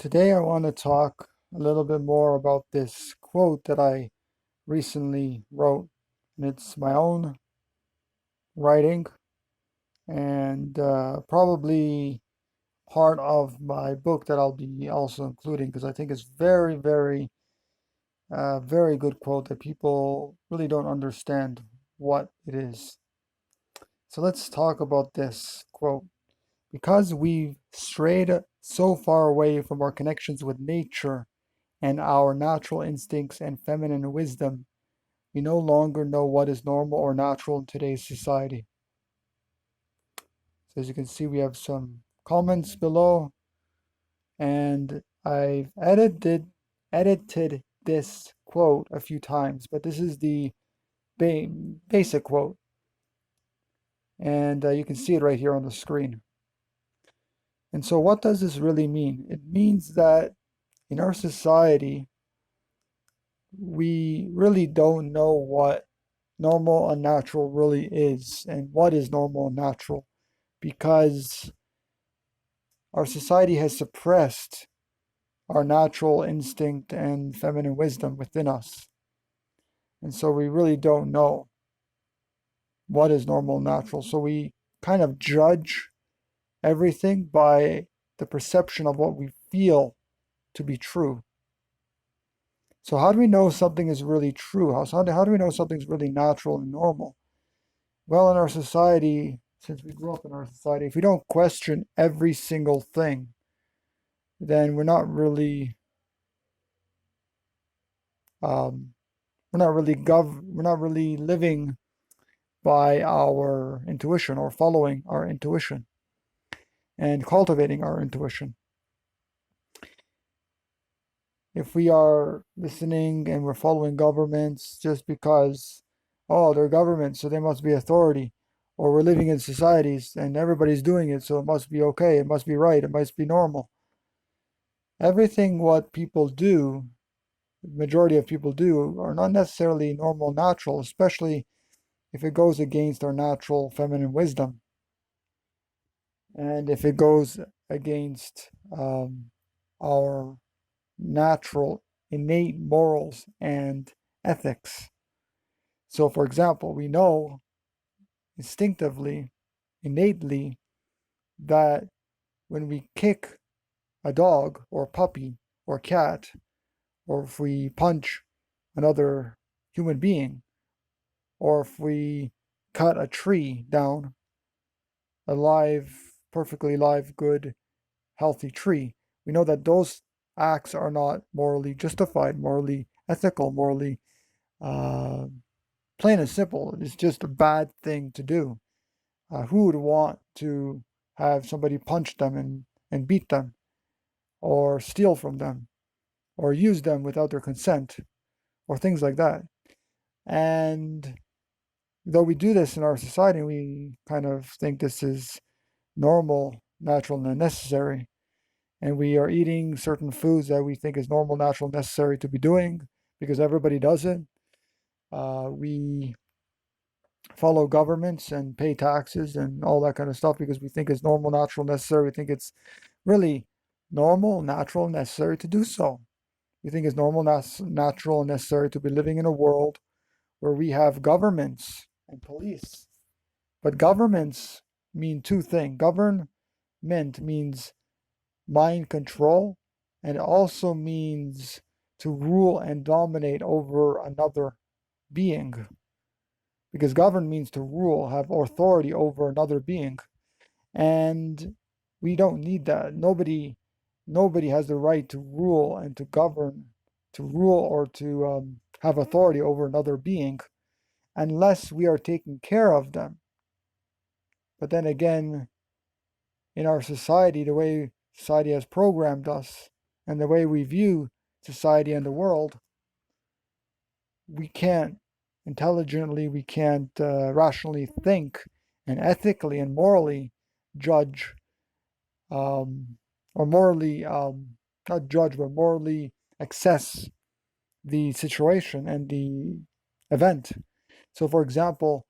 Today, I want to talk a little bit more about this quote that I recently wrote. And it's my own writing and probably part of my book that I'll be also including because I think it's very good quote that people really don't understand what it is. So let's talk about this quote. Because we've strayed so far away from our connections with nature and our natural instincts and feminine wisdom, we no longer know what is normal or natural in today's society. So as you can see, we have some comments below, and I've edited this quote a few times, but this is the basic quote, and you can see it right here on the screen. And so what does this really mean? It means that in our society, we really don't know what normal and natural really is and what is normal and natural because our society has suppressed our natural instinct and feminine wisdom within us. And so we really don't know what is normal and natural. So we kind of judge everything by the perception of what we feel to be true. So how do we know something is really true? How do we know something's really natural and normal? Well, in our society, since we grew up in our society, if we don't question every single thing, then um, we're not really living by our intuition or following our intuition and cultivating our intuition. If we are listening and we're following governments just because, oh, they're governments, so they must be authority, or we're living in societies and everybody's doing it, so it must be okay, it must be right, it must be normal. Everything what people do, the majority of people do, are not necessarily normal, natural, especially if it goes against our natural feminine wisdom and if it goes against our natural innate morals and ethics. So, for example, we know instinctively, innately, that when we kick a dog or puppy or cat, or if we punch another human being, or if we cut a tree down, a live, perfectly live, good, healthy tree, we know that those acts are not morally justified, morally ethical, morally uh, plain and simple. It's just a bad thing to do. Who would want to have somebody punch them and beat them, or steal from them, or use them without their consent, or things like that? And though we do this in our society, we kind of think this is normal, natural, and necessary. And we are eating certain foods that we think is normal, natural, necessary to be doing because everybody does it. We follow governments and pay taxes and all that kind of stuff because we think it's normal, natural, necessary. We think it's really normal, natural, necessary to do so. We think it's normal, natural, and necessary to be living in a world where we have governments and police. But governments mean two things. Government means mind control, and it also means to rule and dominate over another being. Because govern means to rule, have authority over another being. And we don't need that. Nobody has the right to rule and to govern, to rule or to have authority over another being unless we are taking care of them. But then again, in our society, the way society has programmed us and the way we view society and the world, we can't intelligently, we can't rationally think and ethically and morally judge or morally, not judge, but morally assess the situation and the event. So, for example,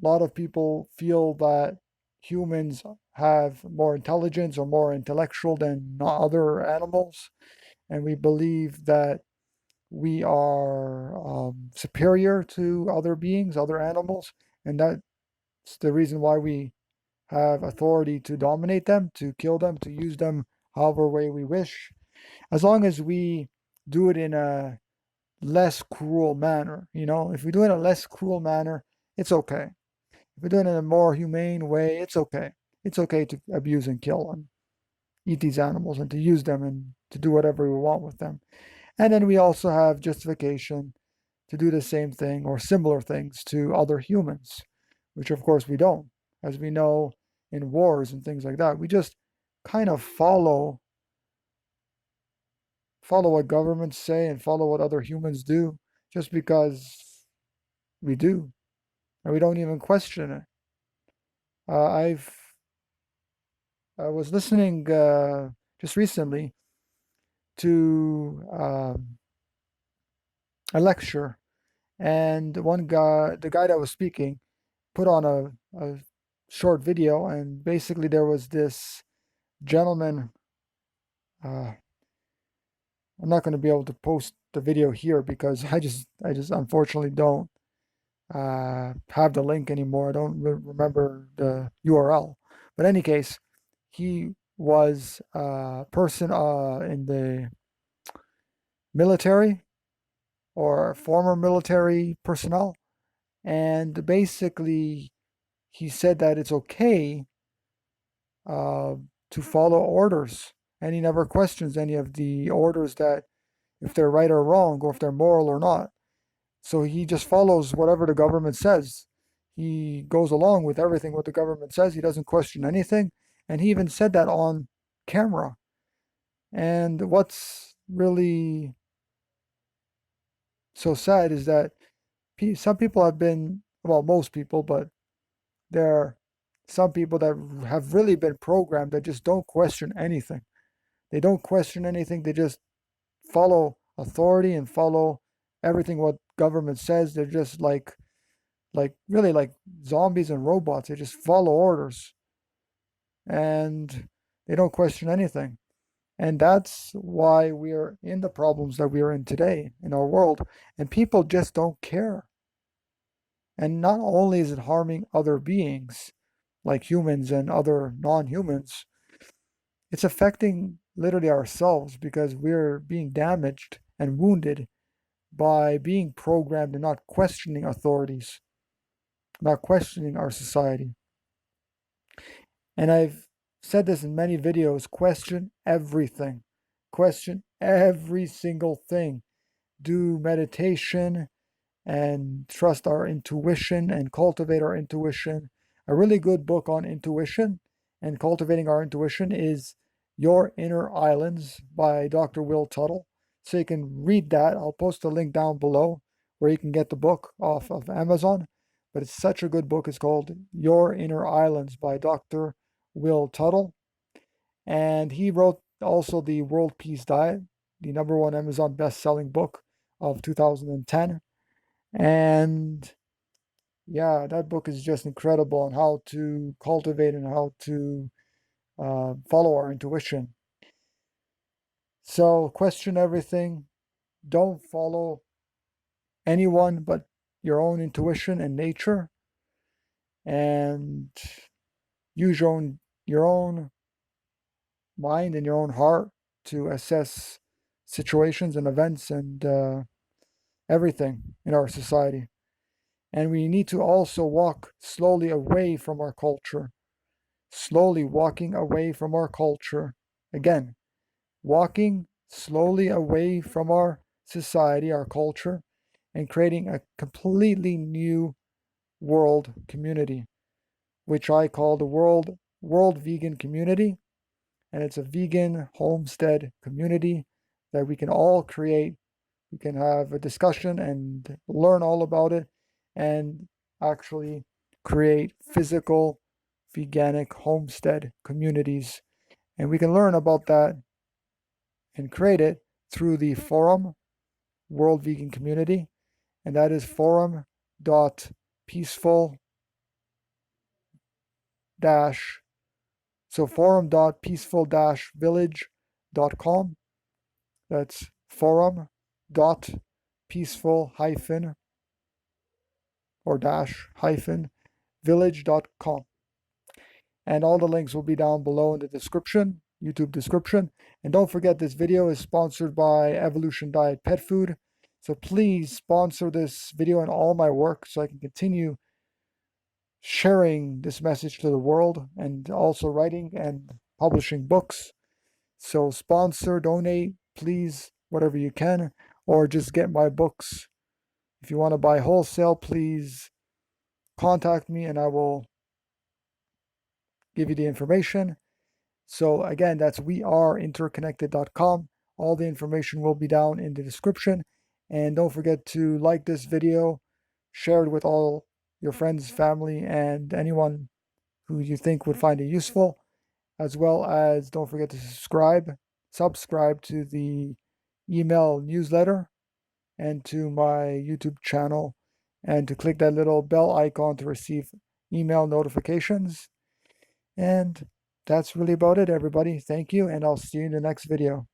a lot of people feel that humans have more intelligence or more intellectual than other animals, and we believe that we are superior to other beings, other animals, and that's the reason why we have authority to dominate them, to kill them, to use them however way we wish, as long as we do it in a less cruel manner. If we do it in a less cruel manner, it's okay. If we do it in a more humane way, it's okay. It's okay to abuse and kill and eat these animals and to use them and to do whatever we want with them. And then we also have justification to do the same thing or similar things to other humans, which of course we don't. As we know in wars and things like that, we just kind of follow what governments say and follow what other humans do just because we do, and we don't even question it. I was listening just recently to a lecture, and one guy, the guy that was speaking, put on a short video, and basically there was this gentleman. I'm not going to be able to post the video here because I just unfortunately don't have the link anymore. I don't remember the URL. But in any case, he was a person in the military or former military personnel. And basically, he said that it's okay to follow orders. And he never questions any of the orders, that if they're right or wrong, or if they're moral or not. So he just follows whatever the government says. He goes along with everything what the government says. He doesn't question anything. And he even said that on camera. And what's really so sad is that some people have been, well, most people, but there are some people that have really been programmed that just don't question anything. They don't question anything. They just follow authority and follow everything what government says. They're just like really like zombies and robots. They just follow orders and they don't question anything. And that's why we are in the problems that we are in today in our world. And people just don't care. And not only is it harming other beings like humans and other non-humans, it's affecting literally ourselves because we're being damaged and wounded by being programmed and not questioning authorities, not questioning our society. And I've said this in many videos: question everything, question every single thing. Do meditation and trust our intuition and cultivate our intuition. A really good book on intuition and cultivating our intuition is Your Inner Islands by Dr. Will Tuttle. So you can read that. I'll post a link down below where you can get the book off of Amazon. But it's such a good book. It's called Your Inner Islands by Dr. Will Tuttle. And he wrote also the World Peace Diet, the #1 Amazon best-selling book of 2010. And yeah, that book is just incredible on how to cultivate and how to follow our intuition. So question everything. Don't follow anyone but your own intuition and nature, and use your own mind and your own heart to assess situations and events and everything in our society. And we need to also walk slowly away from our culture. Slowly walking away from our culture. Again, walking slowly away from our society, our culture, and creating a completely new world community, which I call the World Vegan Community. And it's a vegan homestead community that we can all create. We can have a discussion and learn all about it and actually create physical veganic homestead communities. And we can learn about that and create it through the forum World Vegan Community. And that is forum.peaceful So forum.peaceful-village.com. That's forum.peaceful- or -village.com. And all the links will be down below in the description, YouTube description. And don't forget, this video is sponsored by Evolution Diet Pet Food. So please sponsor this video and all my work so I can continue sharing this message to the world, and also writing and publishing books. So sponsor, donate, please, whatever you can, or just get my books. If you want to buy wholesale, please contact me and I will give you the information. So again, that's weareinterconnected.com. All the information will be down in the description. And don't forget to like this video, share it with all your friends, family, and anyone who you think would find it useful. As well as don't forget to subscribe to the email newsletter and to my YouTube channel, and to click that little bell icon to receive email notifications. And that's really about it, everybody. Thank you, and I'll see you in the next video.